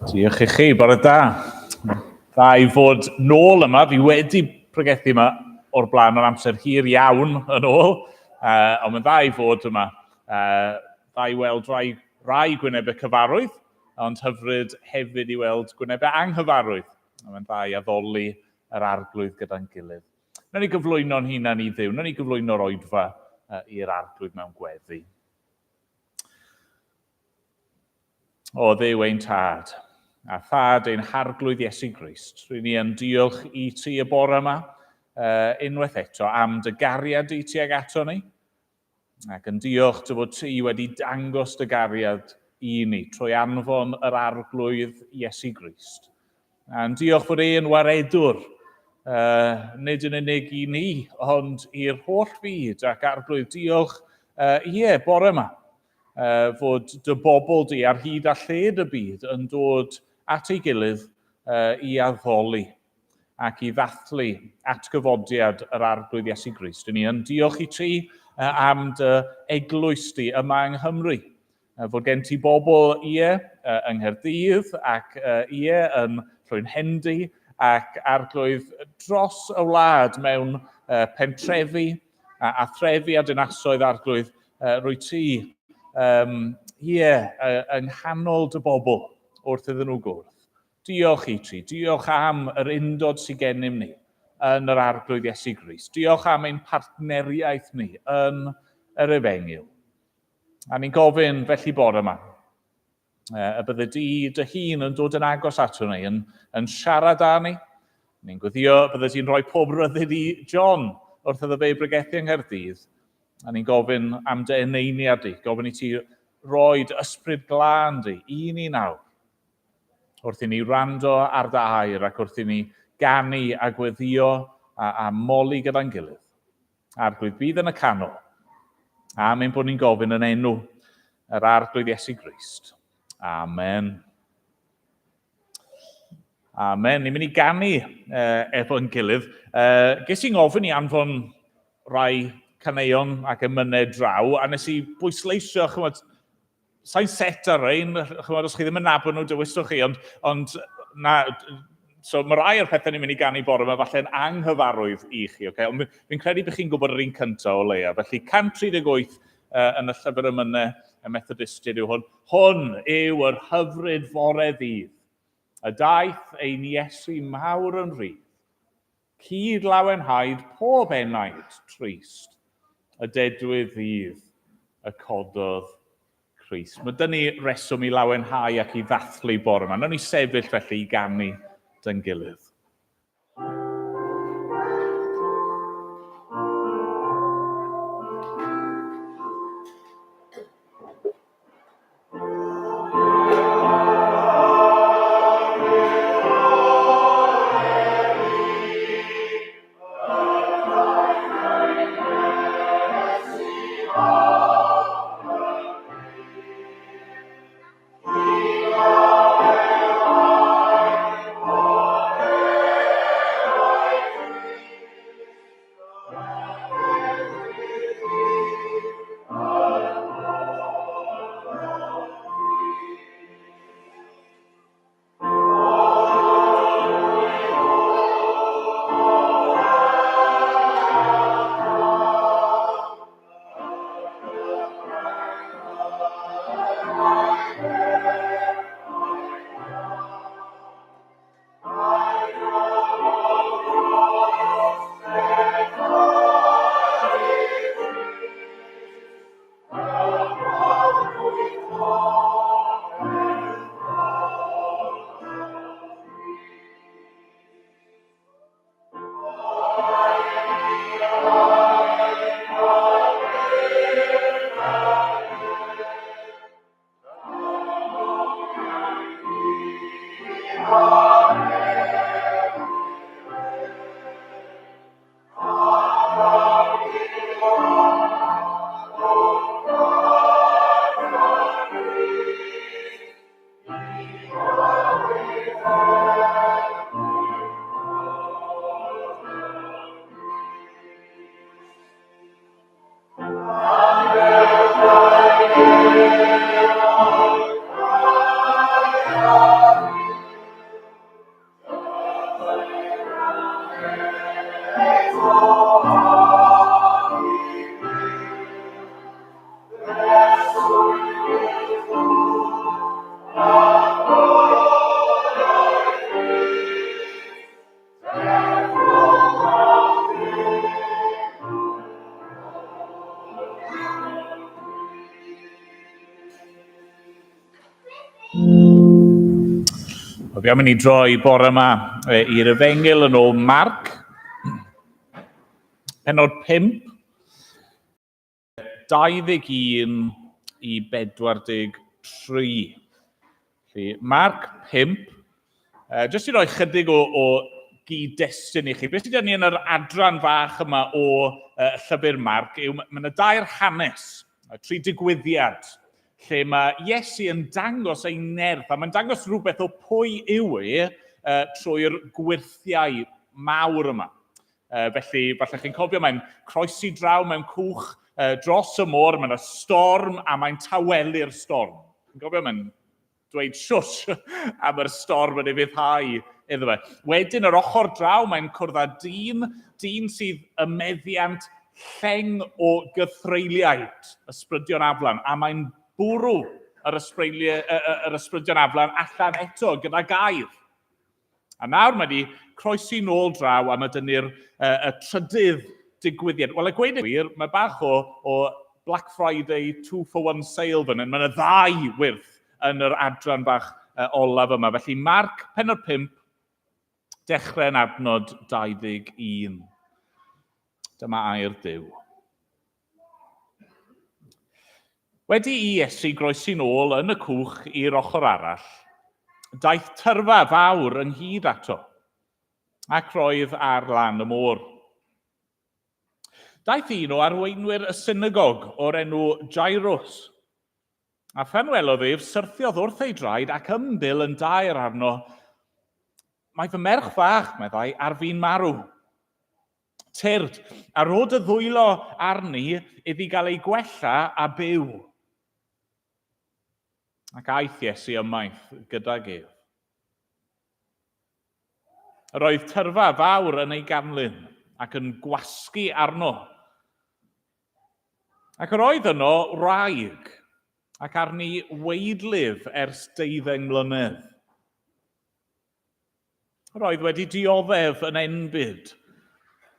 Diolch i chi, bore da. Da i fod nôl yma, fi wedi pregethu yma o'r blaen o'r amser hir iawn yn ôl, ond mae'n da i fod yma. Da i weld rai gwynebau cyfarwydd, ond hyfryd hefyd i weld gwynebau anghyfarwydd. Mae'n da i addoli yr arglwydd gyda'n gilydd. Nawn ni gyflwyno'n hunan i Dduw, nawn ni gyflwyno'r oedfa i'r arglwydd mewn gweddi. O Dduw ein tad, a thad ein harglwydd Iesu Grist, rydyn ni yn diolch i ti y bore yma, unwaith eto am dy gariad i ti ag ato ni, ac yn diolch dy fod ti wedi dangos dy gariad i ni trwy anfon yr arglwydd Iesu Grist. A'n diolch fod e'n waredwr, nid yn unig i ni, ond i'r holl byd ac arglwydd. Diolch bore yma, fod dy bobl di ar hyd a lled y byd yn dod at ei gilydd i addoli ac i ddathlu atgyfodiad yr arglwydd Iesu Grist. Ni yn diolch i ti am dy eglwys di yma yng Nghymru, fod gen ti bobl yng Nghaerdydd ac yn Llwynhendy ac arglwydd dros y wlad mewn pentrefi a threfi a dinasoedd arglwydd rwy ti yng nghanol dy bobl wrth iddyn nhw gwrdd. Diolch i ti, diolch am yr undod sydd gennym ni yn yr arglwydd Iesu Grist. Diolch am ein partneriaeth ni yn yr Efengyl. A ni'n gofyn felly bore yma, y bydde dy hun yn dod yn agos ato ni, yn siarad â ni. Ni'n gwthio bydde ti'n rhoi pob ryddid i John wrth iddo fe bregethu yng Nghaerdydd. A ni'n gofyn am dy eneiniad di, gofyn i ti roed ysbryd glân di i ni nawr, wrth i ni wrando ar dy air ac wrth i ni ganu a gweddio a moli gyda'n gilydd. Arglwydd bydd yn y canol. Amen bod ni'n gofyn yn enw yr arglwydd Iesu Grist. Amen. Amen. Ni'n mynd i ganu efo'n gilydd. Ges i'n gofyn i anfon rai caneuon ac emynau draw, a nes i bwysleisio, chymod, sa'n set ar ein, chymod, os chi ddim yn nabod nhw, dywyswch chi, ond so mae rai o'r pethau ni'n mynd i ganu bore yma falle'n anghyfarwydd i chi, okay? Ond fi'n credu bych chi'n gwybod yr un cyntaf o leia. Felly 138 yn y llyfr emynau y Methodistiaid yw hwn. Hwn yw yr hyfryd fore ddydd, y daeth ein Iesu mawr yn rhydd, cyd lawenhaid pob enaid trist, y dedwydd ddydd, y cododd Crist. Mae dyn ni reswm i lawenhau ac i ddathlu bore yma. Nawn ni sefyll felly i ganu dy'n gilydd. Fi am i ni droi bore yma i'r Efengil yn ôl Marc, pennod 5, 21 i 43. Marc 5, jyst i roi chydig o gyd-destun i chi. Beth sydd yn yr adran fach yma o llyfr Marc yw, mae yna 2 hanes, 3 digwyddiad, lle mae Iesu yn dangos ei nerth, a mae'n dangos rhywbeth o pwy yw trwy'r gwirthiau mawr yma. Felly, falle chi'n cofio, mae'n croesi draw mewn cwch dros y môr, mae'n storm a mae'n tawelu'r storm. Chi'n cofio, mae'n dweud shush am yr storm yn ei fyddhau iddo fe. Wedyn, yr ochr draw, mae'n cwrdd â dyn sydd y meddiant lleng o gythreiliaid, ysbrydion aflan, a mae'n bwrw yr ysbrydion aflan allan eto gyda gair. A nawr mae wedi croesi nôl draw am ydy ni'r trydydd digwyddiad. Wel, y gweud y gwir, mae bach o Black Friday 2-for-1 sale fan hyn. Mae yna 2 wyrth yn yr adran bach olaf yma. Felly, Marc, pennod 5, dechrau'n adnod 21. Dyma air Duw. Wedi i Iesu groesi nôl yn y cwch i'r ochr arall, daeth tyrfa fawr ynghyd ato, ac roedd ar lan y môr. Daeth un o arweinwyr y synagog o'r enw Jairws, a phan welodd ef, syrthiodd wrth ei draed ac ymbil yn daer arno. Mae fy merch fach, meddai, ar fi'n marw. Tyrd, a rod y ddwylo arni iddi gael ei gwella a byw. Ac aeth Iesu ymaith gydag ef. Yr oedd tyrfa fawr yn ei ganlyn ac yn gwasgu arno. Ac yr oedd yno wraig ac arni weidlydd ers 12 mlynedd. Yr oedd wedi dioddef yn enbyd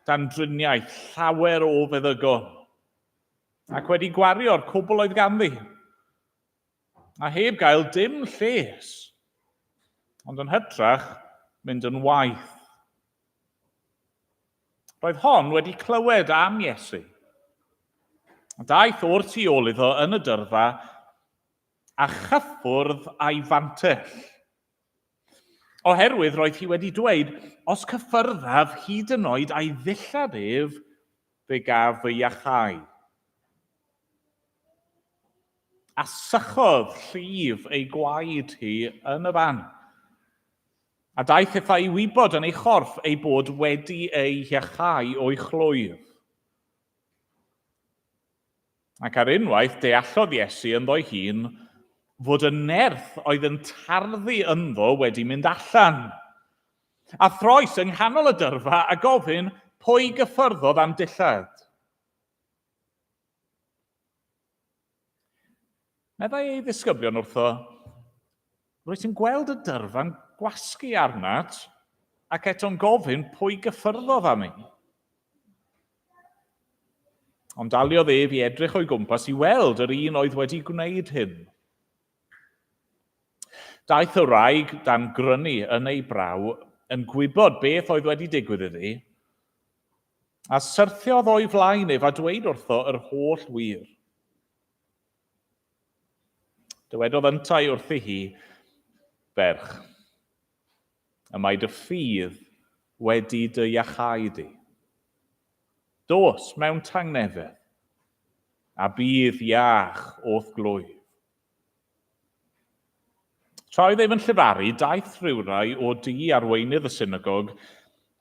dan driniaeth llawer o feddygon ac wedi gwario'r cwbl oedd ganddi. A heb gael dim lles, ond yn hytrach mynd yn waith. Roedd hon wedi clywed am Iesu. Daeth o'r tu ôl iddo yn y dyrfa a chyffwrdd a'i fantell. Oherwydd roedd hi wedi dweud, os cyffyrddaf hyd yn oed a'i ddillad ef, fe gaf fy iachau. A sychodd llif ei gwaed hi yn y fan. A daeth eitha i wybod yn ei chorff ei bod wedi ei iachau o'i chlwyf. Ac ar unwaith deallodd Iesu ynddo'i hun fod y nerth oedd yn tarddu ynddo wedi mynd allan. A throes yng nghanol y dyrfa a gofyn pwy gyffyrddodd am dillad. Meddai ei ddisgyblion wrtho, roedd ti'n gweld y dyrfa'n gwasgu arnat ac eto'n gofyn pwy gyffyrddodd am ei. Ond daliodd ef i edrych o'i gwmpas i weld yr un oedd wedi gwneud hyn. Daeth y wraig dan grynu yn ei braw yn gwybod beth oedd wedi digwydd iddi, a syrthiodd o'i flaen ef a dweud wrtho yr holl wir. Dywedodd yntai wrthi hi, berch, y mae dy ffydd wedi dy iachau di. Dos mewn tangnefedd, a bydd iach o'th glwyf. Tra oedd ef yn llyfaru, daeth rhywrai o di arweinydd y synagog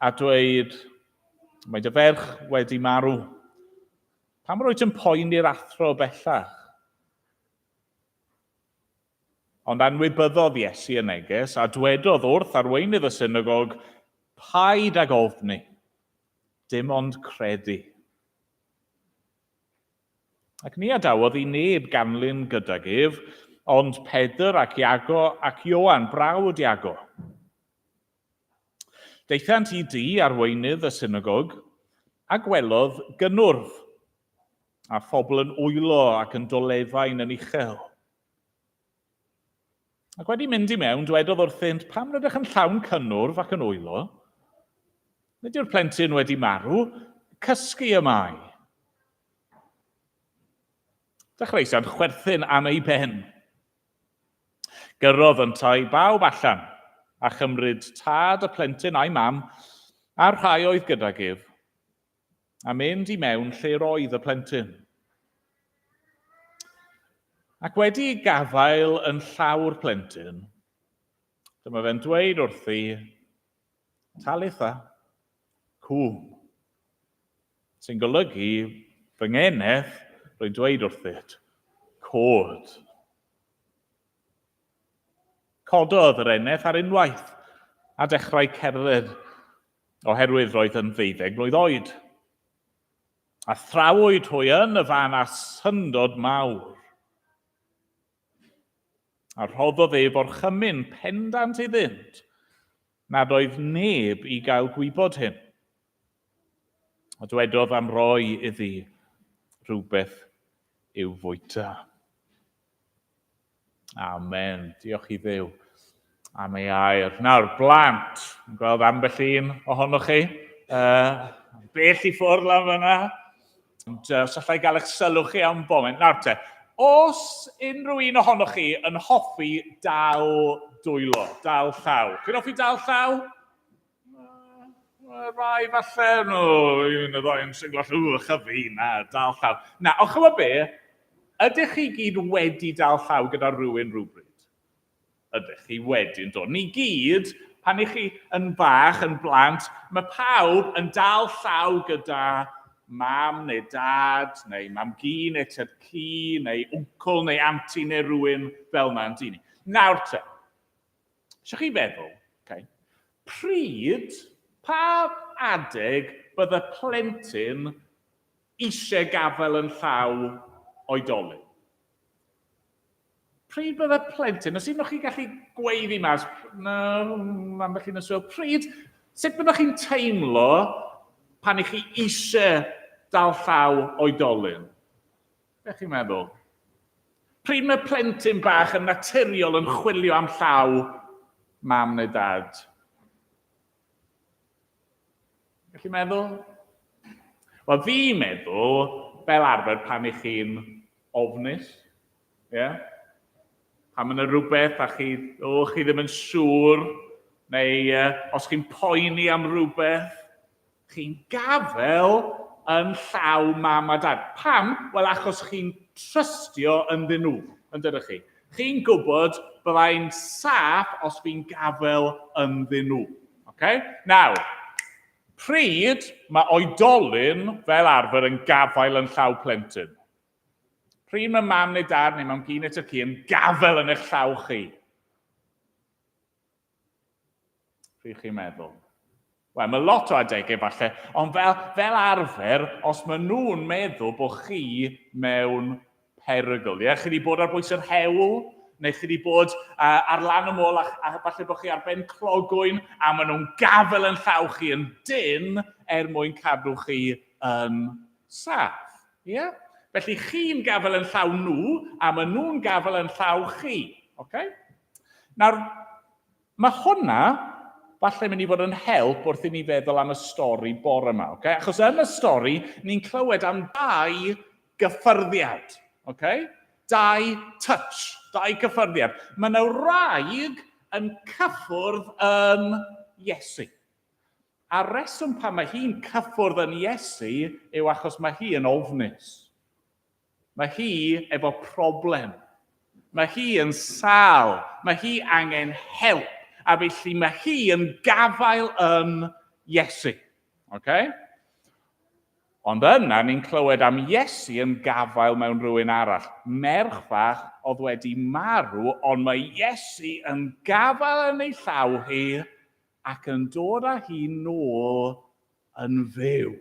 a dweud, mae dy ferch wedi marw. Pam roedd yn poeni'r athro bellach? Ond anwybyddodd Iesu y neges a dwedodd wrth arweinydd y synagog, paid ag ofni, dim ond credu. Ac ni adawodd i neb ganlyn gydag ef, ond Pedr ac Iago ac Ioan, brawd Iago. Deithant i di arweinydd y synagog a gwelodd gynnwrf, a phobl yn wylo ac yn dolefain yn uchel. Ac wedi mynd i mewn, dwedodd wrthynt, pam rydych yn llawn cynnwrf ac yn wylo? Nid yw'r plentyn wedi marw, cysgu y mae. Dechreusiant chwerthin am ei ben. Gyrrodd yn tai bawb allan, a chymryd tad y plentyn a'i mam, a'r rhai oedd gydag ef, a mynd i mewn lle roedd y plentyn. Ac wedi gafael yn llawr plentyn, dyma fe'n dweud wrthi, Talitha, cwm, sy'n golygu fy ngeneth rwy'n dweud wrthyt, cod. Cododd yr eneth ar unwaith a dechrau cerdded oherwydd roedd yn 12 mlwydd oed. A thrawyd hwy yn y fan a syndod mawr. A rhoddodd ef o'r chymyn pendant iddynt nad oedd neb i gael gwybod hyn. A dwedodd am roi iddi rhywbeth i'w fwyta. Amen. Diolch i Dduw am ei air. Nawr, blant, yn gweld ambell un ohonoch chi, bell i ffwrdd lan fyna. Os allai gael eich sylw chi am boment. Nawr te, os unrhyw un ohonoch chi yn hoffi dal dwylo, dal llaw. Chi'n hoffi dal llaw? Rai falle, un o ddoen sy'n gweld, chyfi, na, dal llaw. Na, o'ch yma be, ydych chi gyd wedi dal llaw gyda rhywun rhywbryd? Ydych chi wedi yn dod. Ni gyd, pan ych chi yn bach, yn blant, mae pawb yn dal llaw gyda mam neu dad, neu mam gi neu tad ci, neu wncl neu aunty neu rhywun fel yma yn dini. Nawr te, eisiau chi feddwl, pryd, pa adeg bydd y plentyn eisiau gafael yn llaw oedolyn? Pryd bydd y plentyn, os unwch chi gallu gweiddi mas, ambell un yswyl, pryd, sut byddwch chi'n teimlo pan ych chi eisiau dal llaw oedolyn? Beth chi'n meddwl? Pryd mae plentyn bach yn naturiol yn chwilio am llaw mam neu dad? Beth chi'n meddwl? Wel, fi'n meddwl, fel arfer pan ych chi'n ofnus, pan yna rhywbeth a chi ddim yn siŵr, neu os chi'n poeni am rhywbeth, chi'n gafael yn llaw mam a dad. Pam? Wel, achos chi'n trystio ynddyn nhw, yn dydych chi. Chi'n gwybod byddai'n saff os fi'n gafael ynddyn nhw. Nawr, pryd mae oedolyn fel arfer yn gafael yn llaw plentyn? Pryd mae mam neu dad neu mam gi neu tad ci yn gafael yn eich llaw chi? Pryd chi'n meddwl? Wel, mae lot o adegau falle, ond fel arfer, os maen nhw'n meddwl bod chi mewn perygl. Chi wedi bod ar bwys yr hewl, neu chi wedi bod ar lan y môl a falle bod chi ar ben clogwyn, a maen nhw'n gafael yn llaw chi yn dyn mwyn cadw chi yn saff. Felly chi'n gafael yn llaw nhw, a maen nhw'n gafael yn llaw chi. Nawr, mae hwnna falle mynd i fod yn help wrth i ni feddwl am y stori bore yma. Achos yn y stori, ni'n clywed am 2 gyffyrddiad. Dau touch, 2 gyffyrddiad. Mae yna wraig yn cyffwrdd yn Iesu. A reswm pan mae hi'n cyffwrdd yn Iesu yw achos mae hi yn ofnus. Mae hi efo problem. Mae hi yn sal. Mae hi angen help. A felly mae hi yn gafael yn Iesu. Ond yna ni'n clywed am Iesu yn gafael mewn rhywun arall. Merch fach oedd wedi marw, ond mae Iesu yn gafael yn ei llaw hi ac yn dod â hi nôl yn fyw.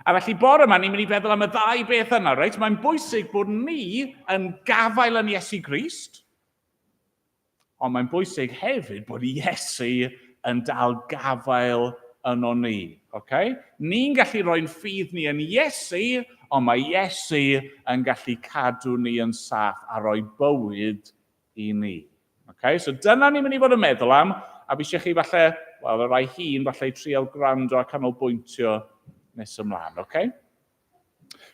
A felly bore yma ni'n mynd i feddwl am y 2 beth yna. Mae'n bwysig bod ni yn gafael yn Iesu Grist, ond mae'n bwysig hefyd bod Iesu yn dal gafael yno ni. Ni'n gallu roi'n ffydd ni yn Iesu, ond mae Iesu yn gallu cadw ni yn saff a roi bywyd i ni. Okay, so dyna ni'n mynd i fod yn meddwl am, a fi eisiau chi falle, wel, y rai hun falle i trial gwrando a canolbwyntio nes ymlaen, okay?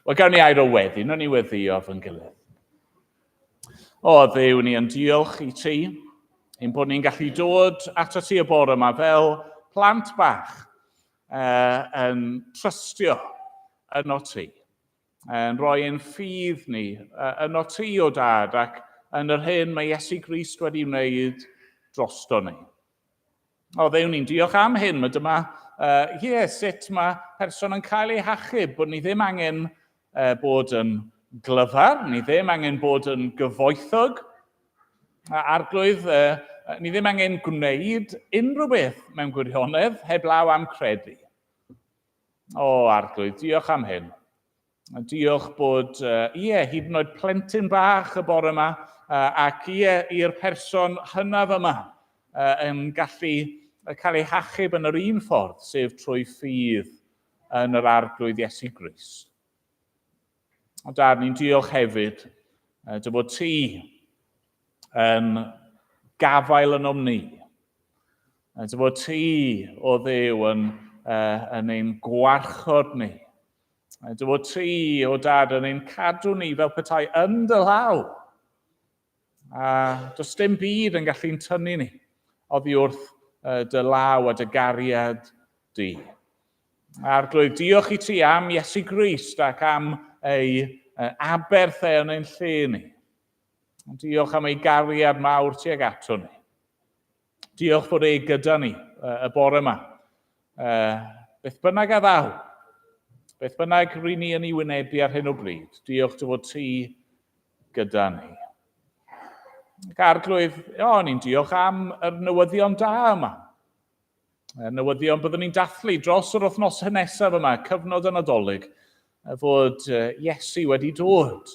Wel, gawn ni air o weddi, nhw'n ni weddio fy'n gilydd. O, Dduw, ni yn diolch i ti, ein bod ni'n gallu dod ato ti y bore yma fel plant bach, yn trystio yno ti, yn rhoi ein ffydd ni yno ti o dad, ac yn yr hyn mae Iesu Grist wedi wneud drosto ni. O, Dduw, ni'n diolch am hyn, mae dyma, sut mae person yn cael ei hachub, bod ni ddim angen bod yn glyfar, ni ddim angen bod yn gyfoethog, arglwydd, ni ddim angen gwneud unrhyw beth mewn gwirionedd heblaw am credu. O, arglwydd, diolch am hyn. Diolch bod, hyd yn oed plentyn bach y bore yma, ac i'r person hynaf yma yn gallu cael ei hachub yn yr un ffordd, sef trwy ffydd yn yr arglwydd Iesu Grist. O dad, ni'n diolch hefyd dy bod ti yn gafael yn ni. Dy bod ti o Dduw yn ein gwarchod ni. Dy bod ti o dad yn ein cadw ni fel petai yn dy law. A does dim byd yn gallu'n tynnu ni oddi wrth dy law a dy gariad di. Arglwydd, diolch i ti am Iesu Grist ac am ei aberth yn ein lle ni. Diolch am ei gariad mawr tuag ato ni. Diolch bod ei gyda ni y bore yma. Beth bynnag a ddaw, beth bynnag rydyn ni yn ei wynebu ar hyn o bryd, diolch dy fod ti gyda ni. Ac arglwydd, ni'n diolch am yr newyddion da yma. Newyddion byddwn ni'n dathlu dros yr wythnosau nesaf yma, cyfnod y Nadolig, fod Iesu wedi dod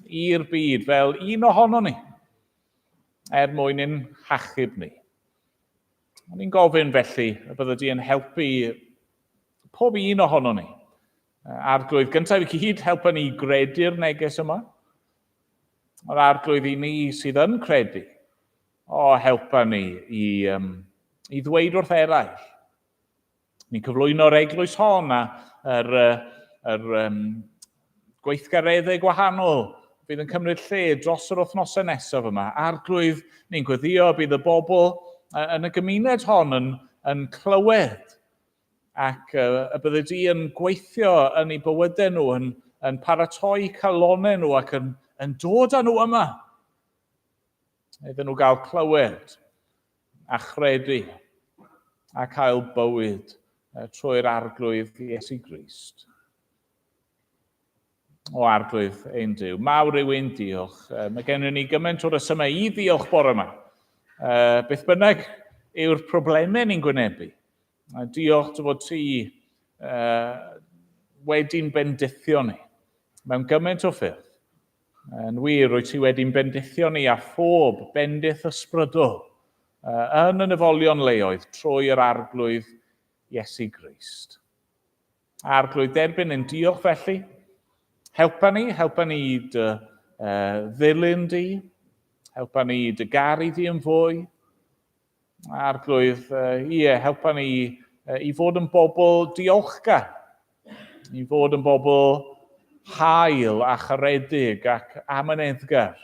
i'r byd fel un ohono ni, mwyn ein hachub ni. Ni'n gofyn felly y bydde di yn helpu pob un ohono ni. Arglwydd, gyntaf i gyd helpu ni gredu'r neges yma. O'r arglwydd i ni sydd yn credu, helpa ni i ddweud wrth eraill. Ni'n cyflwyno'r eglwys hon a yr gweithgareddau gwahanol bydd yn cymryd lle dros yr wythnosau nesaf yma. Arglwydd, ni'n gweddio bydd y bobl yn y gymuned hon yn clywed ac y bydde di yn gweithio yn eu bywydau nhw, yn paratoi calonau nhw ac yn dod â nhw yma. Iddyn nhw gael clywed a chredu a cael bywyd trwy'r arglwydd Iesu Grist. O arglwydd ein Duw, mawr yw ein diolch. Mae gennym ni gymaint o resymau i ddiolch bore yma. Beth bynnag yw'r problemau ni'n gwynebu. Diolch dy fod ti wedi'n bendithio ni mewn gymaint o ffyrdd. Yn wir, wyt ti wedi'n bendithio ni a phob bendith ysbrydol yn y nefolion leoedd trwy'r arglwydd Iesu Grist. Arglwydd, derbyn yn diolch felly. Helpa ni dy ddilyn di, helpa ni dy garu di yn fwy. Arglwydd, helpa ni i fod yn bobl diolchgar, i fod yn bobl hael a charedig ac amyneddgar,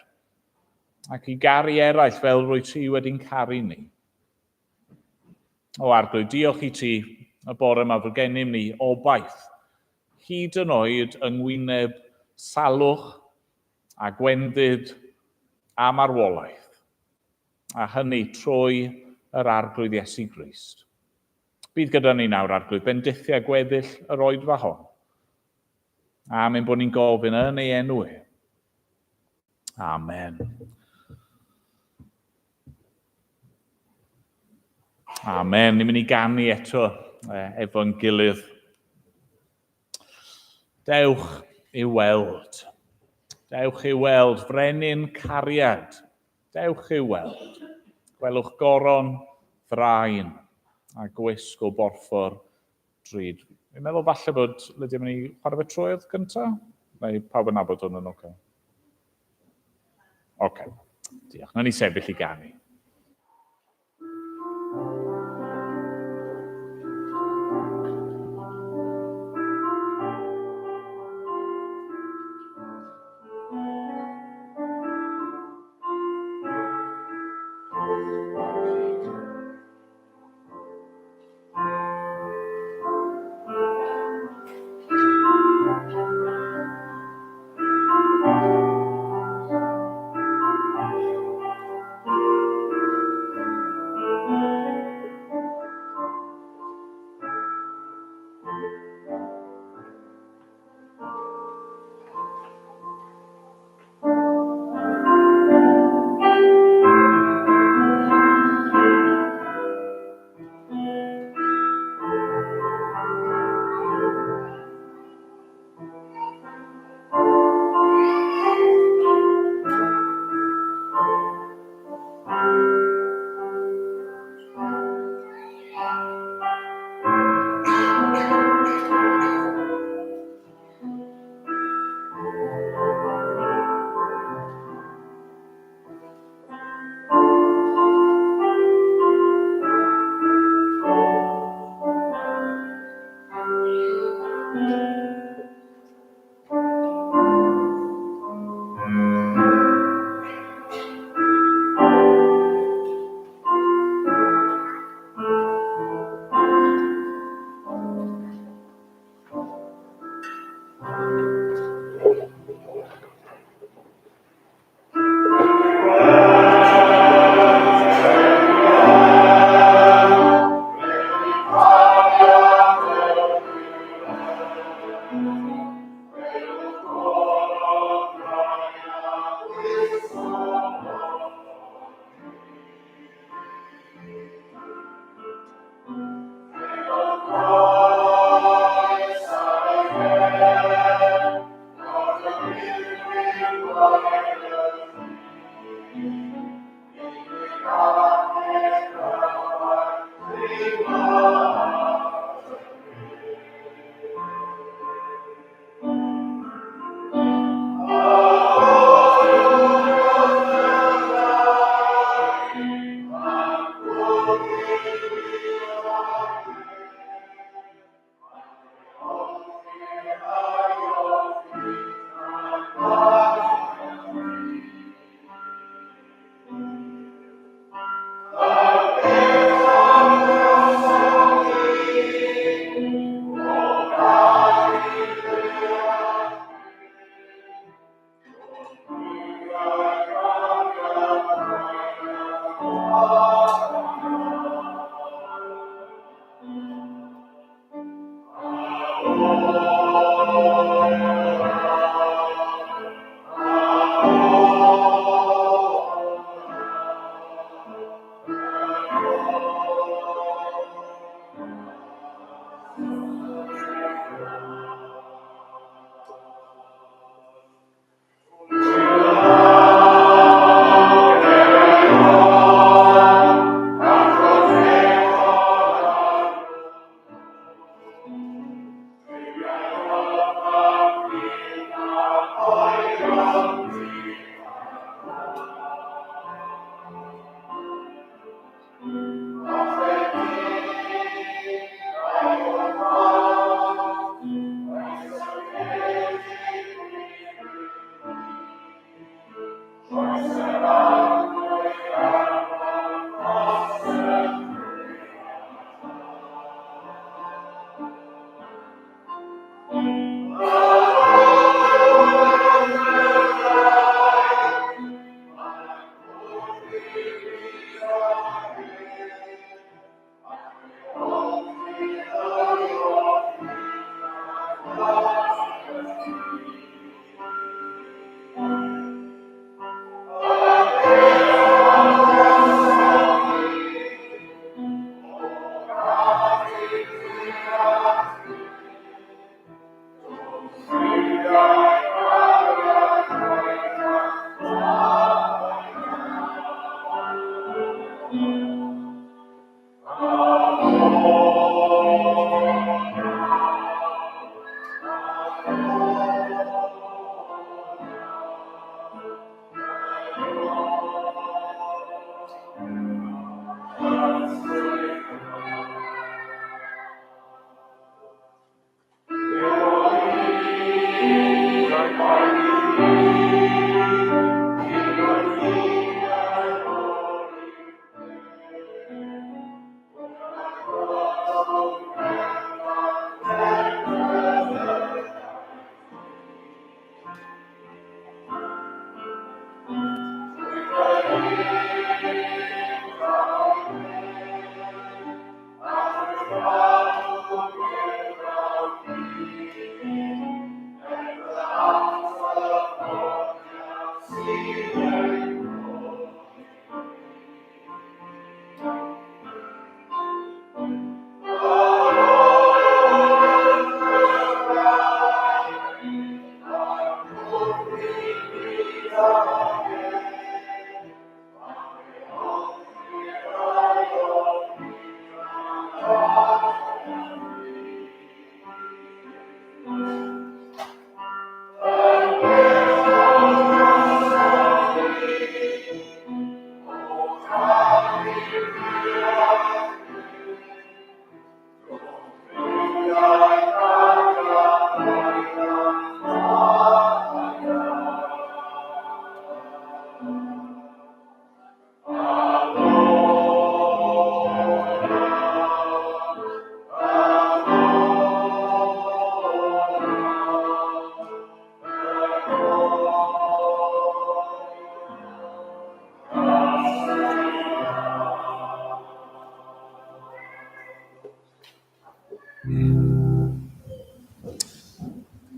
ac i garu eraill fel rwy ti wedi'n caru ni. O arglwydd, diolch i ti y bore yma fod gennym ni obaith, hyd yn oed yng ngwyneb salwch a gwendid a marwolaeth, a hynny trwy yr arglwydd Iesu Grist. Bydd gyda ni nawr arglwydd bendithia gweddill yr oedfa hon. Amen bod ni'n gofyn yn ei enw e. Amen. Amen. Ni'n mynd i ganu eto efo'n gilydd. Dewch i weld. Dewch i weld frenin cariad. Dewch i weld. Gwelwch goron thrain a gwisg o borffor drud. Fi'n meddwl falle bod Lydia mynd i chwarae fe troedd gyntaf? Neu pawb yn nabod hwn yn oce? Oce. Diolch. Nawn ni sefyll i ganu.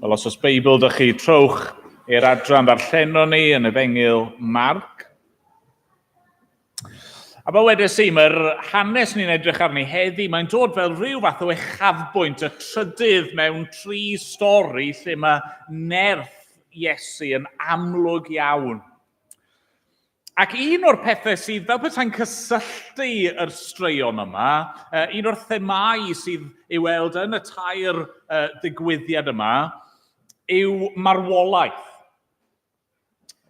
Wel, os oes Beibl dych chi, trowch i'r adran ddarllenon ni yn Efengyl Marc. A fel wedes i, mae'r hanes ni'n edrych arni heddi, mae'n dod fel rhyw fath o uchafbwynt, y trydydd mewn 3 stori lle mae nerth Iesu yn amlwg iawn. Ac un o'r pethau sydd, fel petai'n cysylltu yr straeon yma, un o'r themau sydd i'w weld yn y tair ddigwyddiad yma, yw marwolaeth.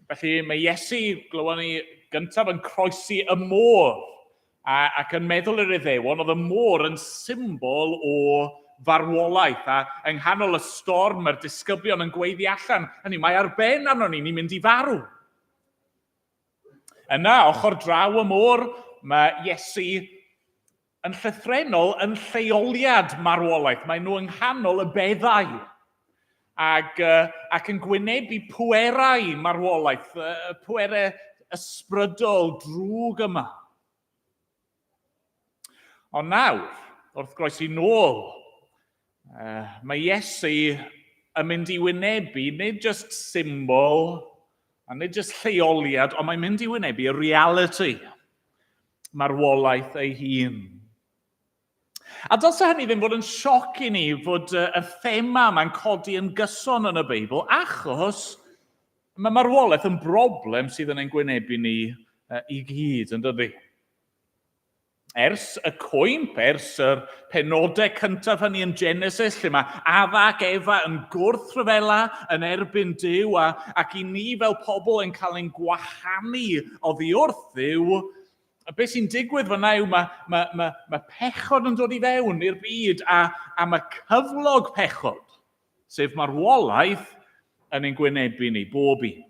Felly mae Iesu, glywon ni gyntaf, yn croesi y môr, ac yn meddwl i'r Iddewon, oedd y môr yn symbol o farwolaeth, a yng nghanol y storm, mae'r disgyblion yn gweiddi allan, hynny, mae ar ben arno ni'n mynd i farw. Yna, ochr draw y môr, mae Iesu yn llythrenol yn lleoliad marwolaeth. Mae nhw yng nghanol y beddau ac yn gwynebu pwerau marwolaeth, pwerau ysbrydol drwg yma. Ond nawr, wrth groesi nôl, mae Iesu yn mynd i wynebu nid just symbol, a nid jyst lleoliad, ond mae'n mynd i wynebu y reality, marwolaeth ei hun. A dylse hynny ddim fod yn sioc i ni fod y thema yma'n codi yn gyson yn y Beibl, achos mae marwolaeth yn broblem sydd yn ein gwynebu ni i gyd, yn dydi? Ers y cwymp, ers yr penodau cyntaf hynny yn Genesis, lle mae Adda ac Efa yn gwrthryfela yn erbyn Duw, ac i ni fel pobl yn cael ein gwahanu oddi wrth Dduw, beth sy'n digwydd fyna yw mae pechod yn dod i fewn i'r byd, a mae cyflog pechod, sef marwolaeth, yn ein gwynebu ni, bob un.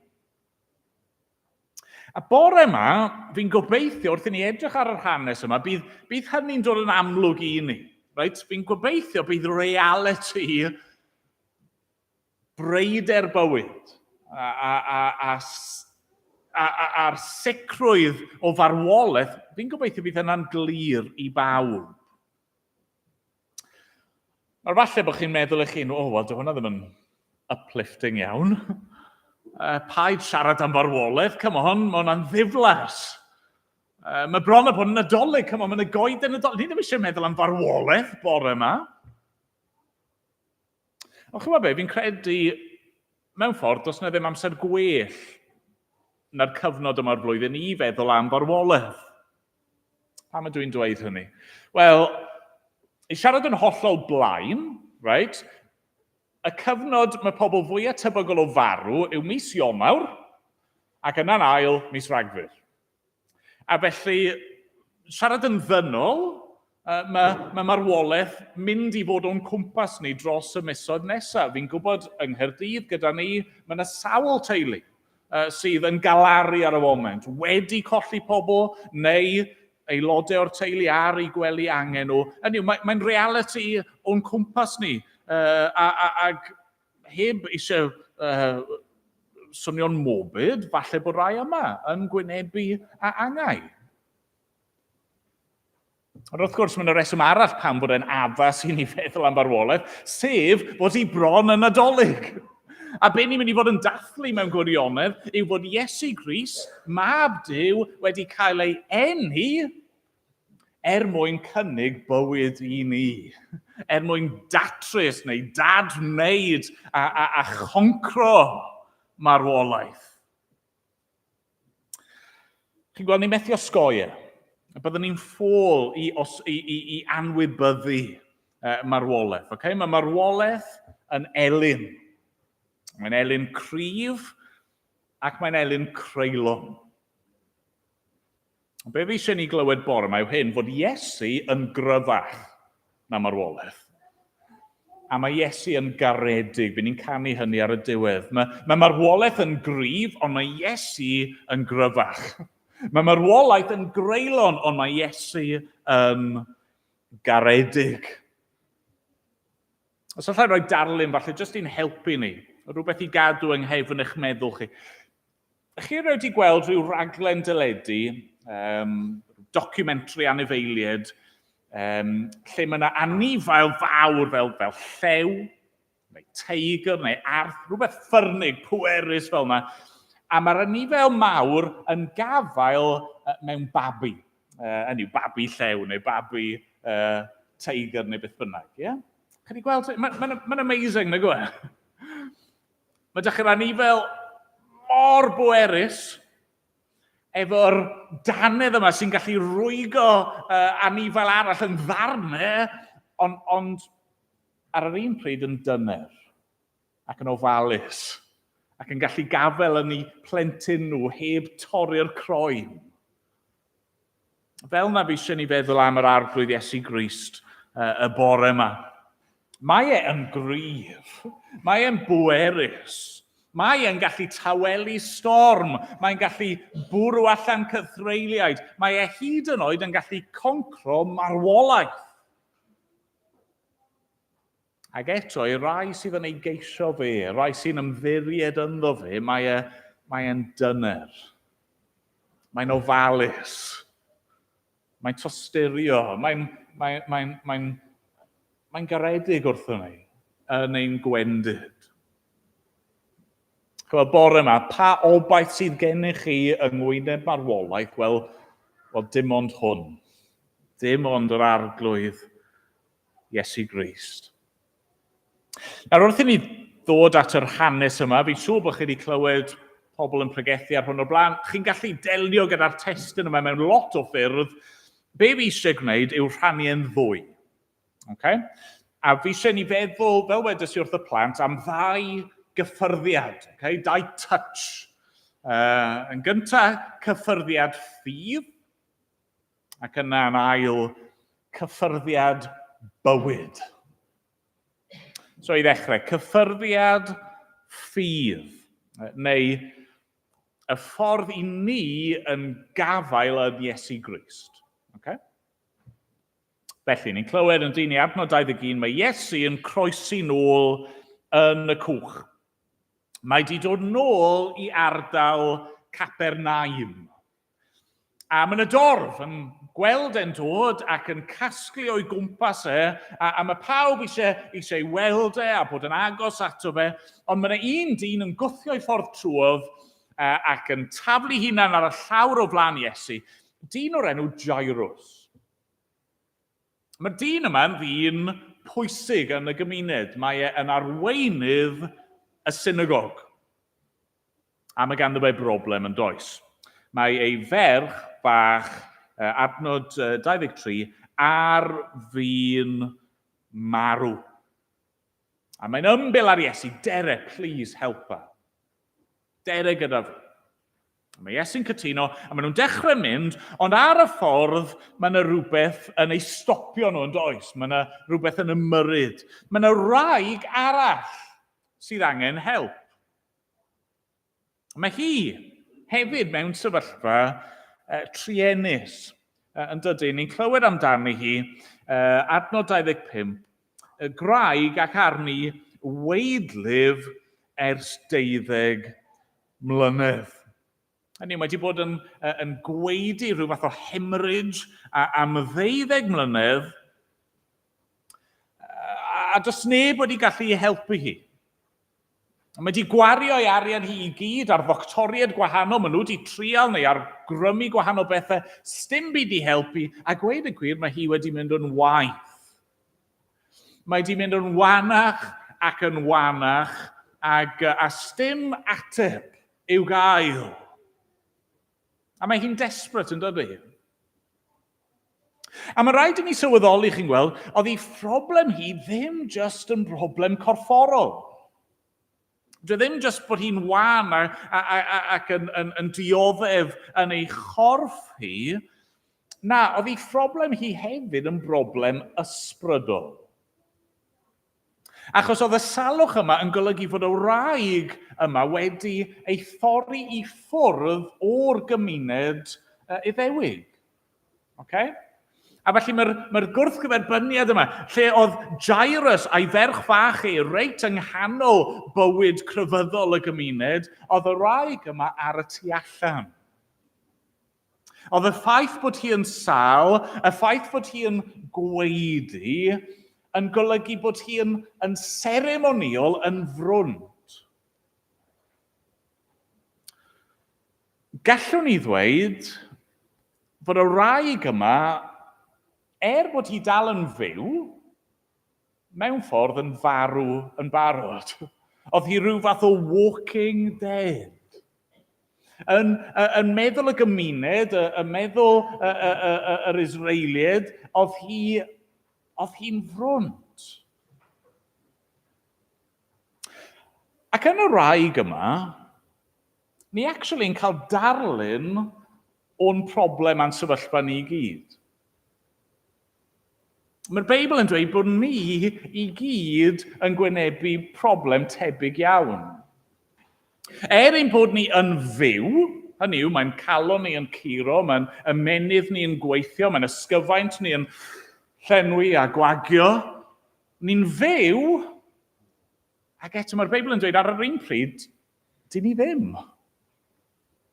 A bore yma, fi'n gobeithio wrth i ni edrych ar yr hanes yma, bydd hynny'n dod yn amlwg i ni. Right? Fi'n gobeithio bydd reality breider bywyd a'r sicrwydd o farwolaeth, fi'n gobeithio bydd hynna'n glir i bawb. Mae'r falle bod chi'n meddwl eich hun, wel, dyw hwnna ddim yn uplifting iawn. Paid siarad am farwolaeth, come on, mae hwnna'n ddiflas. Mae bron a bod yn Nadolig, come on, mae'n y goed yn Nadolig. Ni ddim eisiau meddwl am farwolaeth bore yma. Ond chyma be, fi'n credu, mewn ffordd, does na ddim amser gwell na'r cyfnod yma'r flwyddyn i feddwl am farwolaeth. Pam ydw i'n dweud hynny? Wel, i siarad yn hollol blaen, right? Y cyfnod mae pobl fwyaf tebygol o farw yw mis Ionawr, ac yna'n ail mis Rhagfyr. A felly, siarad yn ddynol, mae marwolaeth mynd i fod o'n cwmpas ni dros y misoedd nesaf. Fi'n gwybod yng Nghaerdydd gyda ni, mae yna sawl teulu sydd yn galaru ar y foment, wedi colli pobl neu aelodau o'r teulu ar ei gwely angen nhw. Mae'n reality o'n cwmpas ni. Ac heb eisiau swnio'n morbid, falle bod rai yma yn gwynebu a angau. Ond wrth gwrs, mae'n y reswm arall pam bod e'n addas i ni feddwl am farwolaeth, sef bod hi bron yn Nadolig. A be ni'n mynd i fod yn dathlu mewn gwirionedd yw bod Iesu Grist, mab Duw, wedi cael ei eni mwyn cynnig bywyd i ni. Mwyn datrys neu dadwneud a choncro marwolaeth. Chi'n gweld, ni'n methu osgoi e. Byddwn ni'n ffôl i anwybyddu marwolaeth. Okay? Mae marwolaeth yn elyn. Mae'n elyn cryf ac mae'n elyn creulon. Be fi eisiau ni glywed bore yma yw hyn, fod Iesu yn gryfach na marwolaeth. A mae Iesu yn garedig, fi'n ni'n canu hynny ar y diwedd. Mae marwolaeth yn gryf, ond mae Iesu yn gryfach. Mae marwolaeth yn greulon, ond mae Iesu yn garedig. Os allai roi darlun, falle, jyst i'n helpu ni, rhywbeth i gadw yng nghefn eich meddwl chi. Chi wedi gweld rhyw raglen dyledu, documentary anifeiliaid, lle mae yna anifail fawr fel llew, neu teigr, neu arth, rhywbeth ffyrnig, pwerus fel yna, a mae'r anifail mawr yn gafael mewn babi. Hynny yw, babi llew, neu babi teigr, neu beth bynnag. Yeah? Chi wedi gweld? Mae'n amazing, nag yw e? Mae dechrau'r anifail mor bwerus, efo'r danedd yma sy'n gallu rwygo anifail arall yn ddarnau, ond ar yr un pryd yn dyner ac yn ofalus ac yn gallu gafel yn eu plentyn nhw heb torri'r croen. Fel na fi eisiau ni feddwl am yr arglwydd Iesu Grist y bore yma. Mae e'n gryf, mae e'n bwerus, mae e'n gallu tawelu storm, mae'n gallu bwrw allan cythreiliaid, mae hyd yn oed yn gallu concro marwolaeth. Ac eto, i rai sydd yn ei geisio fe, rai sy'n ymddiried ynddo fe, mae'n dyner, mae'n ofalus, mae'n tosturio, mae'n garedig wrthyn ni yn ein gwendid. Y bore yma, pa obaith sydd gennych chi yng ngwyneb marwolaeth? Wel, dim ond hwn. Dim ond yr arglwydd Iesu Grist. Nawr, wrth i ni ddod at yr hanes yma, fi'n siŵr bod chi wedi clywed pobl yn pregethu ar hwn o'r blaen. Chi'n gallu delio gyda'r testyn yma mewn lot o ffyrdd. Be fi eisiau gwneud yw rhannu yn ddwy. Okay? A fi eisiau ni feddwl, fel wedys i wrth y plant, am ddau gyffyrddiad, okay? Dau touch. Yn gyntaf, cyffyrddiad ffydd, ac yna'n ail, cyffyrddiad bywyd. So i ddechrau, cyffyrddiad ffydd, neu y ffordd i ni yn gafael yn Iesu Grist. Okay? Felly, ni'n clywed yn dyn i adnod 21, mae Iesu yn croesi nôl yn y cwch. Mae wedi dod nôl i ardal Capernaum. A mae yna dorf yn gweld e'n dod ac yn casglu o'i gwmpas a mae pawb eisiau weld a bod yn agos ato fe, ond mae yna un dyn yn gwthio ei ffordd trwodd ac yn taflu hunan ar y llawr o flaen Iesu, dyn o'r enw Jairws. Mae'r dyn yma yn ddyn pwysig yn y gymuned. Mae yn arweinydd y synagog. A mae ganddo fe broblem yn does. Mae ei ferch bach, adnod 23, ar fi'n marw. A mae'n ymbil ar Iesu, dere, please help her. Dere gyda fi. Mae Iesu'n cytuno, a maen nhw'n dechrau mynd, ond ar y ffordd, mae yna rhywbeth yn ei stopio nhw yn does. Mae yna rhywbeth yn ymyrryd. Mae yna wraig arall sydd angen help. Mae hi hefyd mewn sefyllfa trienus. Yn dydyn, ni'n clywed amdani hi, adnod 25, y graig ac arni weidlyf ers 12 mlynedd. Hynny, mae wedi bod yn gweudu rhyw fath o hemorrhage am 12 mlynedd, a does neb wedi gallu helpu hi. Mae wedi gwario ei arian hi i gyd ar ddoctoriaid gwahanol, maen nhw wedi trial neu ar grymu gwahanol bethau, sdim byd i helpu, a gweud y gwir, mae hi wedi mynd yn waith. Mae wedi mynd yn wanach ac yn wanach, a sdim ateb i'w gael. A mae hi'n desperate yn dydy. A mae rhaid i ni sylweddoli, chi'n gweld, oedd ei phroblem hi ddim just yn broblem corfforol. Dwi ddim just bod hi'n wan ac yn dioddef yn ei chorff hi. Na, oedd ei phroblem hi hefyd yn broblem ysbrydol. Achos oedd y salwch yma yn golygu fod y wraig yma wedi ei thorri i ffwrdd o'r gymuned Iddewig. Okay? A felly mae'r gwrthgyferbyniad yma, lle oedd Jairus a'i ferch fach reit yng nghanol bywyd crefyddol y gymuned, oedd y wraig yma ar y tu allan. Oedd y ffaith bod hi yn sal, y ffaith bod hi yn gweudu, yn golygu bod hi yn seremoniol yn frwnt. Gallwn ni ddweud bod y wraig yma, bod hi dal yn fyw, mewn ffordd yn farw yn barod. Oedd hi rhyw fath o walking dead. Yn meddwl y gymuned, yn meddwl yr Israeliad, oedd hi'n frwnt. Ac yn y wraig yma, ni actually'n cael darlun o'n problem a'n sefyllfa ni i gyd. Mae'r Beibl yn dweud bod ni i gyd yn gwynebu problem tebyg iawn. Ein bod ni yn fyw, hynny yw, mae'n calon ni yn curo, mae'n ymenydd ni yn gweithio, mae'n ysgyfaint ni yn llenwi a gwagio, ni'n fyw, ac eto mae'r Beibl yn dweud ar yr un pryd, dyn ni ddim.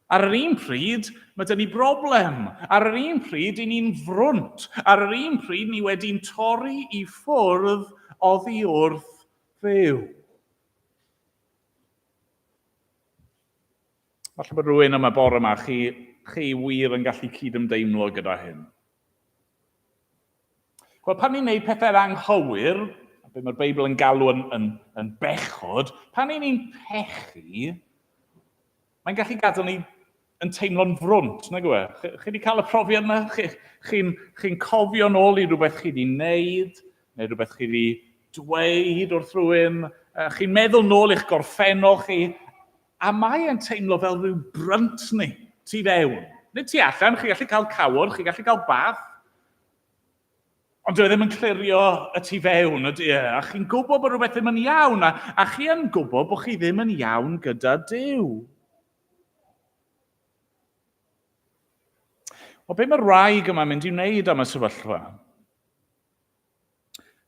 Ar yr un pryd, mae dyn ni broblem. Ar yr un pryd, dyn ni'n frwnt. Ar yr un pryd, ni wedi'n torri i ffwrdd oddi wrth fyw. Falle bod rhywun yma bore yma, chi wir yn gallu cydymdeimlo gyda hyn. Wel, pan ni'n gwneud pethau anghywir, be mae'r Beibl yn galw yn bechod, pan ni'n pechu, mae'n gallu gadael ni yn teimlo'n frwnt, nag yw e? Chi wedi cael y profiad yna? Chi'n cofio nôl i rhywbeth chi wedi wneud, neu rhywbeth chi wedi dweud wrth rhywun, chi'n meddwl nôl i'ch gorffennol chi, a mae'n teimlo fel rhyw brynt ni, tu fewn. Nid tu allan, chi gallu cael cawod, chi gallu cael bath, ond dwi ddim yn clirio y tu fewn, ydy e. A chi'n gwybod bod rhywbeth ddim yn iawn, a chi yn gwybod bod chi ddim yn iawn gyda Duw. Wel, be mae'r wraig yma'n mynd i wneud am y sefyllfa?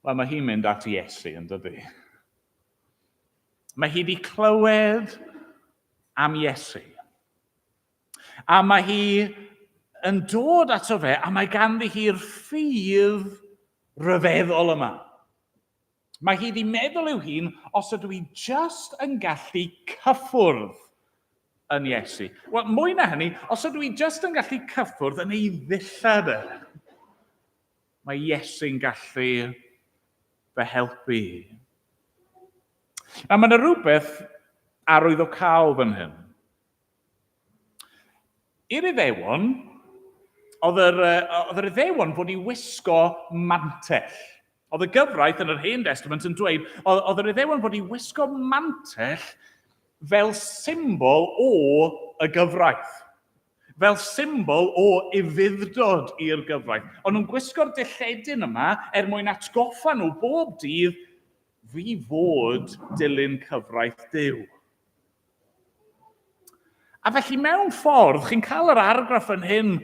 Wel, mae hi'n mynd at Iesu, yn dydi? Mae hi wedi clywed am Iesu. A mae hi yn dod ato fe, a mae ganddi hi'r ffydd ryfeddol yma. Mae hi wedi meddwl i'w hun, os ydw i just yn gallu cyffwrdd yn Iesu. Wel, mwy na hynny, os ydw i just yn gallu cyffwrdd yn ei ddillad e, mae Iesu'n gallu fy helpu. A mae yna rhywbeth arwyddocaol fan hyn. I'r Iddewon, oedd yr Iddewon fod i wisgo mantell. Oedd y gyfraith yn yr Hen Testament yn dweud, oedd yr Iddewon fod i wisgo mantell fel symbol o y gyfraith. Fel symbol o ufuddod i'r gyfraith. Ond nhw'n gwisgo'r dilledyn yma mwyn atgoffa nhw bob dydd fi fod dilyn cyfraith Duw. A felly mewn ffordd, chi'n cael yr argraff yn hyn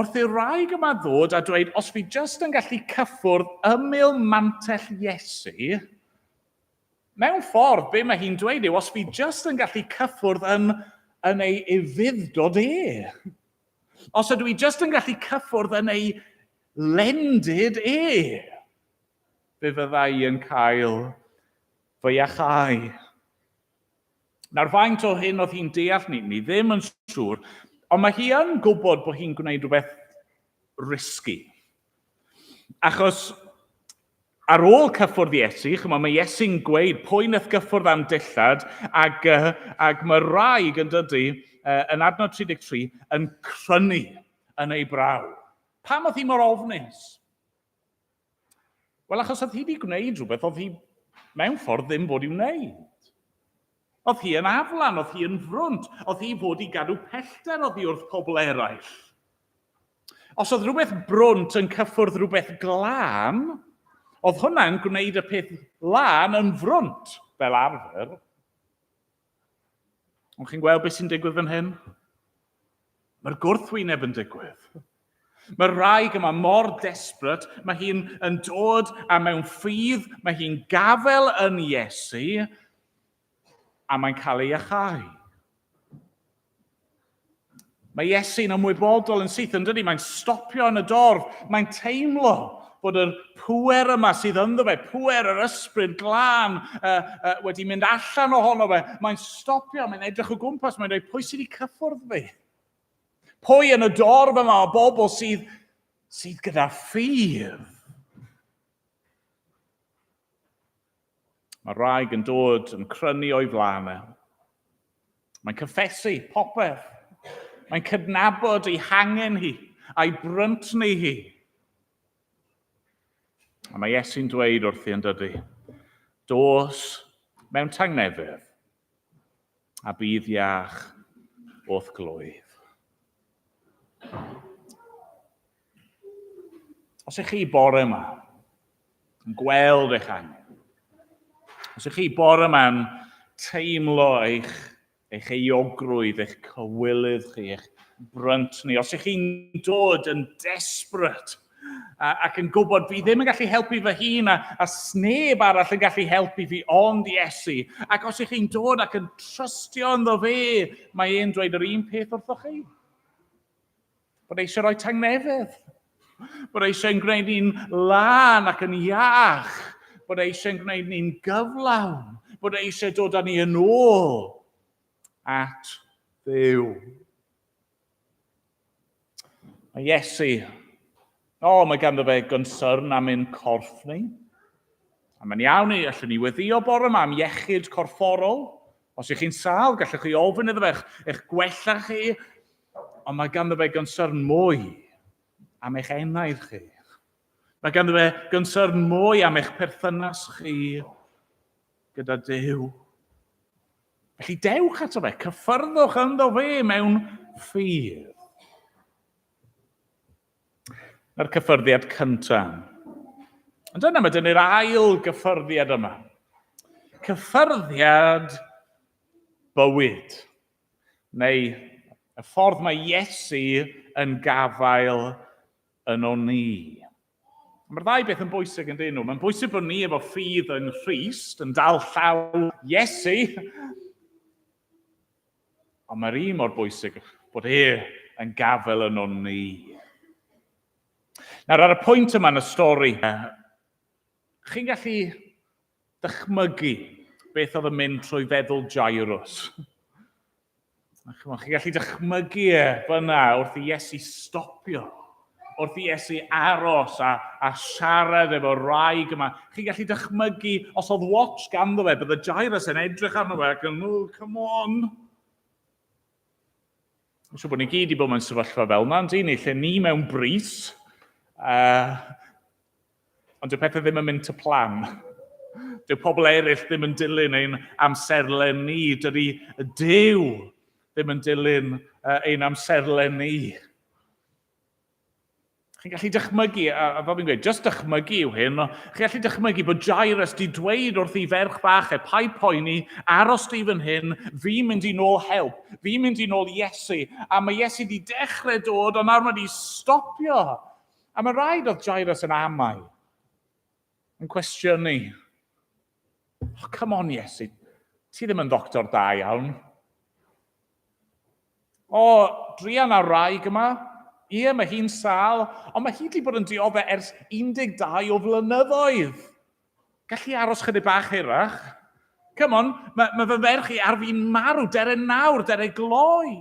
wrth i'r wraig yma ddod a dweud, os fi just yn gallu cyffwrdd ymyl mantell Iesu, mewn ffordd, be mae hi'n dweud yw, os fi just yn gallu cyffwrdd yn ei ufuddod e, os ydw i just yn gallu cyffwrdd yn ei lendid e, fe fydda i yn cael fy iachau. Nawr faint o hyn oedd hi'n deall ni ddim yn siŵr, ond mae hi yn gwybod bod hi'n gwneud rhywbeth risky. Achos ar ôl cyffwrdd Iesu, mae Iesu'n gweud pwy wnaeth gyffwrdd am dillad, ac mae wraig yn dydy, yn adnod 33, yn crynu yn ei braw. Pam oedd hi mor ofnus? Wel, achos oedd hi wedi gwneud rhywbeth, oedd hi mewn ffordd ddim bod i'w wneud. Oedd hi yn aflan, oedd hi yn frwnt, oedd hi fod i gadw pellter oedd hi wrth pobl eraill. Os oedd rhywbeth brwnt yn cyffwrdd rhywbeth glân, oedd hwnna'n gwneud y peth lân yn frwnt, fel arfer. Ond chi'n gweld beth sy'n digwydd fan hyn? Mae'r gwrthwyneb yn digwydd. Mae'r wraig yma mor desperate, mae hi'n dod a mewn ffydd, mae hi'n gafel yn Iesu, a mae'n cael ei iachau. Mae Iesu'n ymwybodol yn syth yn dydy, mae'n stopio yn y dorf, mae'n teimlo bod yr pŵer yma sydd ynddo fe, pŵer yr ysbryd glân wedi mynd allan ohono fe, mae'n stopio, mae'n edrych o gwmpas, mae'n dweud, pwy sydd wedi cyffwrdd fi? Pwy yn y dorf yma o bobl sydd gyda ffydd? Mae'r wraig yn dod yn crynu o'i flaen e. Mae'n cyffesu popeth. Mae'n cydnabod ei hangen hi, a'i bryntni hi. A mae Iesu'n dweud wrthi yn dydy, dos mewn tangnefedd, a bydd iach o'th glwydd. Os ych chi bore yma yn gweld eich angen, os ych chi bore yma'n teimlo eich euogrwydd, eich cywilydd chi, eich bryntni, os ych chi'n dod yn desperate ac yn gwybod fi ddim yn gallu helpu fy hun a sneb arall yn gallu helpu fi ond Iesu, ac os ych chi'n dod ac yn trystio ynddo fe, mae e'n dweud yr un peth wrthoch chi. Bod eisiau rhoi tangnefedd, bod eisiau'n gwneud ni'n lan ac yn iach, bod eisiau'n gwneud ni'n gyflawn, bod eisiau dod â ni yn ôl at Dduw. Mae Iesu, mae ganddo fe gynsyrn am ein corff ni. A mae'n iawn i, allwn ni weddio bore yma am iechyd corfforol. Os ych chi'n sâl, gallwch chi ofyn iddo fe eich gwella chi, ond mae ganddo fe gynsyrn mwy am eich enaid chi. Mae ganddo fe gynsyrn mwy am eich perthynas chi gyda Duw. Felly dewch ato fe, cyffyrddwch ynddo fe mewn ffydd. Na'r cyffyrddiad cyntaf. Ond dyna mae dynnu'r ail gyffyrddiad yma. Cyffyrddiad bywyd. Neu y ffordd mae Iesu yn gafael yno ni. Mae'r ddau beth yn bwysig yn dyn nhw. Mae'n bwysig bod ni efo ffydd yn Christ, yn dal llaw Iesu. Ond mae'r un mor bwysig bod yn gafael yno ni. Nawr, ar y pwynt yma yn y stori, chi'n gallu dychmygu beth oedd yn mynd trwy feddwl Jairus. Chi'n gallu dychmygu fyna wrth i Iesu stopio, wrth i Iesu aros a siarad efo wraig yma. Chi'n gallu dychmygu, os oedd watch ganddo fe, bydde Jairus yn edrych arno fe ac yn, come on. Mae'n siŵr bod ni gyd i bod mewn sefyllfa fel yna, ond ni, lle ni mewn bris, ond dyw pethau ddim yn mynd to plan. Dyw pobl eraill ddim yn dilyn ein amserlen ni. Dydy y Duw ddim yn dilyn ein amserlen ni. Chi'n gallu dychmygu, a fel fi'n gweud, just dychmygu yw hyn, chi'n gallu dychmygu bod Jairus di dweud wrth i ferch bach paid poeni, aros di fan hyn, fi'n mynd i nôl help, fi'n mynd i nôl Iesu, a mae Iesu di dechrau dod, ond nawr mae di stopio. A mae rhaid oedd Jairus yn amau, yn cwestiynu. Come on, Iesu, ti ddim yn doctor da iawn. Drian a wraig yma, mae hi'n sâl, ond mae hi wedi bod yn dioddau ers 12 o flynyddoedd. Gallu aros chydig bach hirach? Come on, mae fy ferch i ar fi'n marw, dere nawr, dere gloi.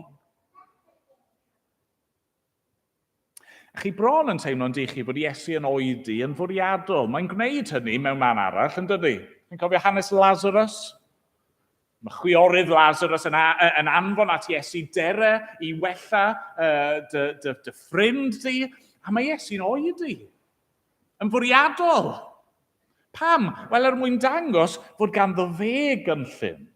A chi bron yn teimlo'n di chi bod Iesu yn oedi yn fwriadol. Mae'n gwneud hynny mewn man arall, yn dydy? Chi'n cofio hanes Lazarus? Mae chwiorydd Lazarus yn anfon at Iesu dere i wella dy ffrind di, a mae Iesu'n oedi. Yn fwriadol. Pam? Wel, mwyn dangos fod ganddo fe gynllun.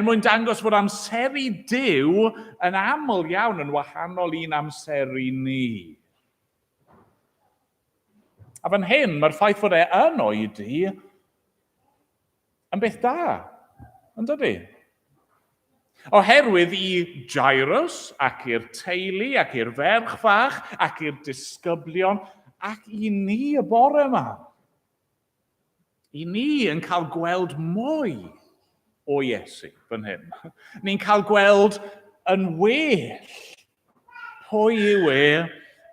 Mwyn dangos fod amseru Duw yn aml iawn yn wahanol i'n amseru ni. A fan hyn, mae'r ffaith fod yn oedi yn beth da, yn dydy? Oherwydd i Jairus, ac i'r teulu, ac i'r ferch fach, ac i'r disgyblion, ac i ni y bore yma. I ni yn cael gweld mwy o Iesu fan hyn. Ni'n cael gweld yn well pwy yw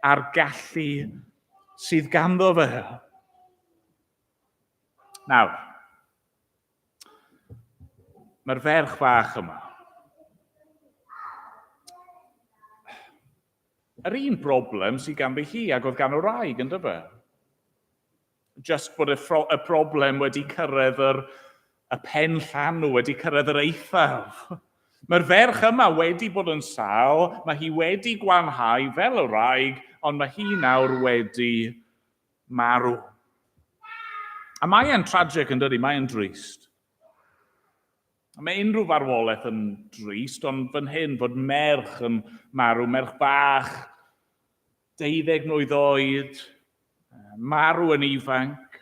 a'r gallu sydd ganddo fe. Nawr, mae'r ferch fach yma. Yr un broblem sydd ganddi hi ac oedd gan o wraig, yn dyfa. Just bod y broblem wedi cyrraedd y pen llanw, wedi cyrraedd yr eithaf. Mae'r ferch yma wedi bod yn sal, mae hi wedi gwanhau fel y wraig, ond mae hi nawr wedi marw. A mae e'n tragic yn dydi, mae e'n drist. Mae unrhyw farwolaeth yn drist, ond fan hyn fod merch yn marw, merch bach, 12 mlwydd oed, marw yn ifanc.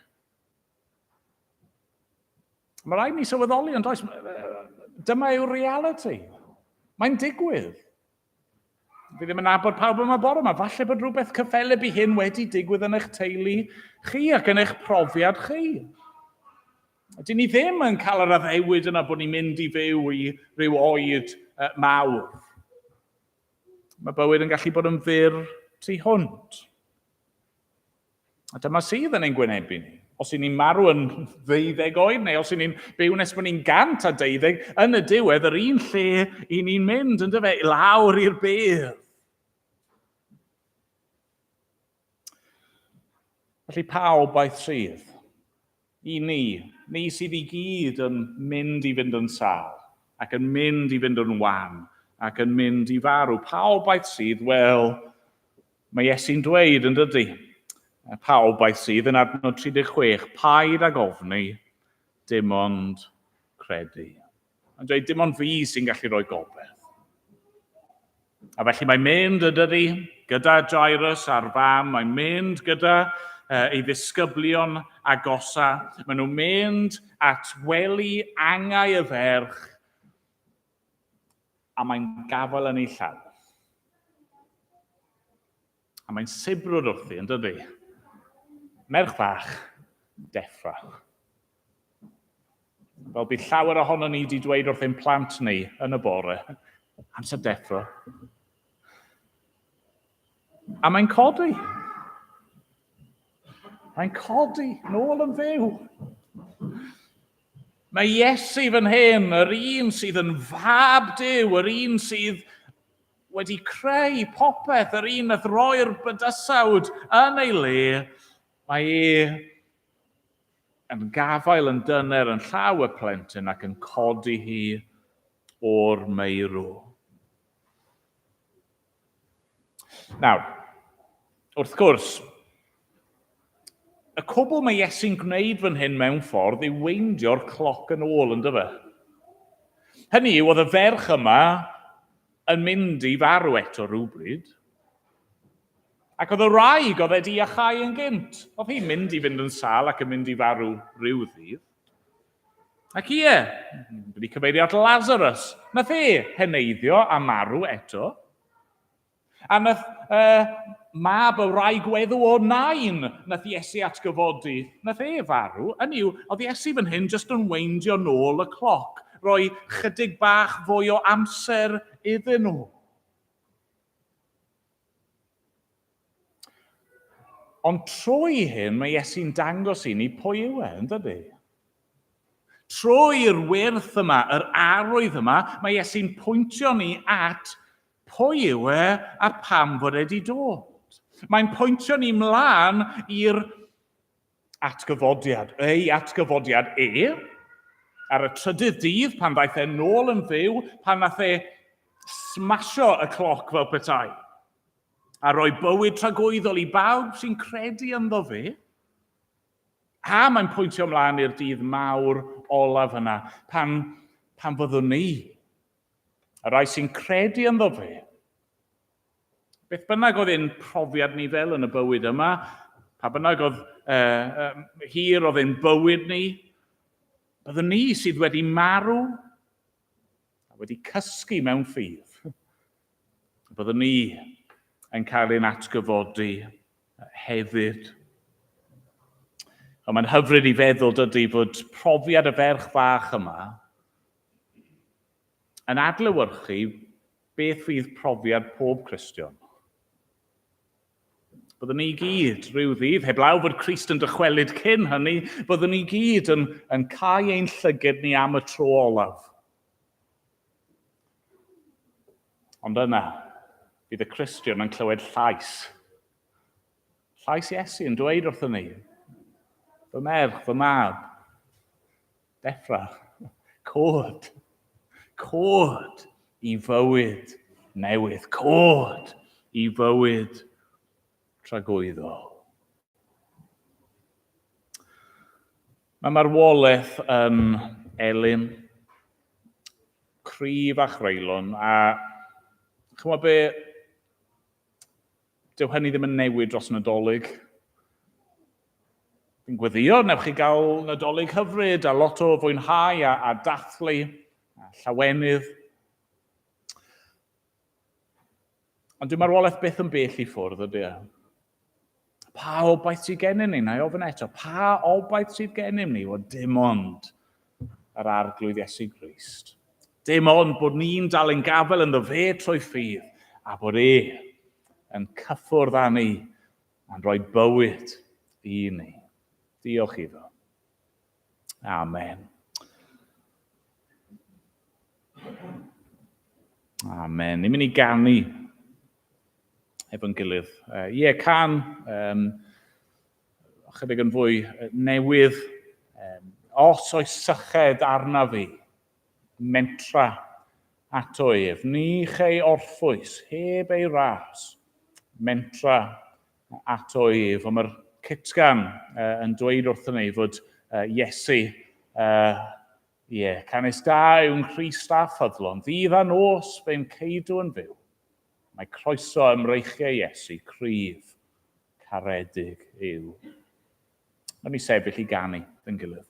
Mae rhaid ni sylweddoli yn does, dyma yw'r reality. Mae'n digwydd. Fi ddim yn nabod pawb yma bore yma, falle bod rhywbeth cyffeleb i hyn wedi digwydd yn eich teulu chi ac yn eich profiad chi. Dyn ni ddim yn cael yr addewid yna bod ni'n mynd i fyw i ryw oed mawr. Mae bywyd yn gallu bod yn fyr tu hwnt. A dyma sydd yn ein gwynebu ni. Os y'n ni'n marw yn 12 oed, neu os y'n ni'n byw nes bod ni'n 112, yn y diwedd, yr un lle i ni'n mynd, yn dyfe, lawr i'r bedd. Felly pawb aeth sydd. I ni sydd i gyd yn mynd i fynd yn sal, ac yn mynd i fynd yn wan, ac yn mynd i farw. Pawb aeth sydd, wel, mae Iesu'n dweud yn dydy. Pawb aeth sydd yn adnod 36, paid ag ofni, dim ond credu. Yn dweud, dim ond fi sy'n gallu rhoi gobeith. A felly mae'n mynd yn dydy, gyda Jairus a'r fam, mae'n mynd gyda ei ddisgyblion agosa. Maen nhw'n mynd at wely angau y ferch, a mae'n gafael yn ei llaw. A mae'n sibrwd wrthi, yn dydy? Merch fach, deffra. Fel bydd llawer ohono ni wedi dweud wrth ein plant ni yn y bore, amser deffro. A mae'n codi. Mae'n codi, nôl yn fyw. Mae Iesu fan hyn, yr un sydd yn fab Duw, yr un sydd wedi creu popeth, yr un nath roi'r bydysawd yn ei le, mae yn gafael yn dyner yn llaw y plentyn ac yn codi hi o'r meirw. Nawr, wrth gwrs, y cwbl mae Iesu'n gwneud fan hyn mewn ffordd yw weindio'r cloc yn ôl, yn dyfa. Hynny yw, oedd y ferch yma yn mynd i farw eto rhywbryd, ac oedd y wraig oedd wedi achau yn gynt. Oedd hi'n mynd i fynd yn sal ac yn mynd i farw rhyw ddydd. Ac wedi cyfeirio at Lazarus. Nath heneiddio a marw eto. A nath mab y wraig weddw o Nain nath Iesu atgyfodi. Nath farw. Hynny yw, oedd Iesu fan hyn jyst yn weindio nôl y cloc, roi chydig bach fwy o amser iddyn nhw. Ond trwy hyn, mae Iesu'n dangos i ni pwy yw yn dydy? Trwy'r wyrth yma, yr arwydd yma, mae Iesu'n pwyntio ni at pwy yw a pam fod wedi dod. Mae'n pwyntio ni mlaen i'r atgyfodiad. Ei atgyfodiad ar y trydydd dydd pan ddaeth nôl yn fyw, pan nath smasho y cloc fel petai. A roi bywyd tragwyddol i bawb sy'n credu ynddo fe. A mae'n pwyntio ymlaen i'r dydd mawr olaf yna, pan fyddwn ni, y rai sy'n credu ynddo fe. Beth bynnag oedd ein profiad ni fel yn y bywyd yma, pa bynnag oedd hir oedd ein bywyd ni, byddwn ni sydd wedi marw, a wedi cysgu mewn ffydd. Byddwn ni yn cael ein atgyfodi hefyd. Ond mae'n hyfryd i feddwl dydy fod profiad y ferch fach yma yn adlewyrchu beth fydd profiad pob Cristion. Byddwn ni gyd rhyw ddydd, heblaw fod Crist yn dychwelyd cyn hynny, byddwn ni gyd yn cael ein llyged ni am y tro olaf. Ond yna, bydd y Cristion yn clywed llais. Llais Iesu yn dweud wrthyn ni, fy merch, fy mab, deffra, cod, Cod i fywyd newydd. Cod i fywyd tragwyddol. Mae marwolaeth yn elyn, cryf a chreulon, a chymod be, dyw hynny ddim yn newid dros Nadolig. Fi'n gweddio, newch chi gael Nadolig hyfryd a lot o fwynhau a dathlu, a llawenydd. Ond dyw marwolaeth byth yn bell i ffwrdd, ydy e? Pa obaith sydd gennym ni? Na i ofyn eto, pa obaith sydd gennym ni? Wel, dim ond yr arglwydd Iesu Grist. Dim ond bod ni'n dal yn gafel yn fe trwy ffydd, a bod yn cyffwrdd â ni, a'n rhoi bywyd i ni. Diolch iddo. Amen. Amen. Ni'n mynd i ganu efo'n gilydd. Can chydig yn fwy newydd. Os oes syched arna fi, mentra ato ef, ni chei orffwys, heb ei ras, mentra ato ef. Ond mae'r Cytgan yn dweud wrthyn ni fod Iesu, canis da yw'n Crist a ffyddlon, ddydd a nos fe'n ceidw yn fyw. Mae croeso ymreichiau Iesu, cryf, caredig yw. Yn ei sefyll i ganu yn gilydd.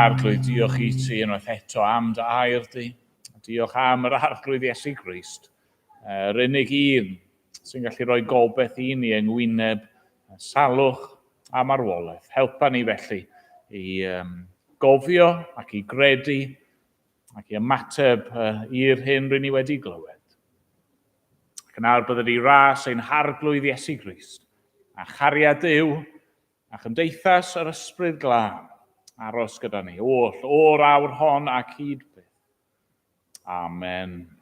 arglwydd, diolch i ti unwaith eto am dy air di. Diolch am yr arglwydd Iesu Grist. Yr unig un sy'n gallu rhoi gobeith i ni yng ngwyneb, salwch a marwolaeth. Helpa ni felly i gofio ac i gredu ac i ymateb i'r hyn rydyn ni wedi glywed. Ac yn arbyd ydi ras ein harglwydd Iesu Grist, a chariad Duw, a chymdeithas yr ysbryd glân, aros gyda ni o'r awr hon ac hyd byth. Amen.